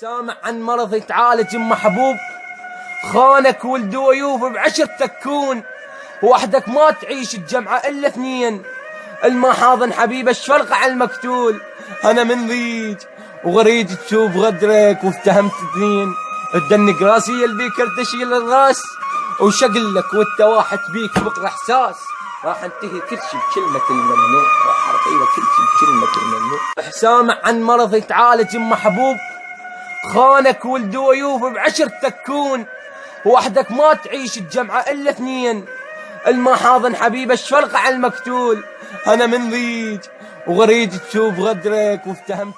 سامع عن مرض يتعالج محبوب، خانك ولد ويوف بعشر تكون، وحدك ما تعيش الجمعة إلا اثنين، المحاضن حبيبة الشفرقة على المقتول. أنا من ضيج وغريج تشوف غدرك وافتهمت اثنين، تدنق راسي البيكر تشيل الراس، وشقلك وانت واحد بيك بقرة احساس. راح انتهي كل شي بكلمة الممنوع، راح اعطيك كل شي بكلمة الممنوع. سامع عن مرض يتعالج محبوب، خانك ولد ويوف بعشر تكون، وحدك ما تعيش الجمعة إلا اثنين، المحاضن حبيبة الشفرقة على المقتول. أنا من ضيج وغريج تشوف غدرك وافتهمت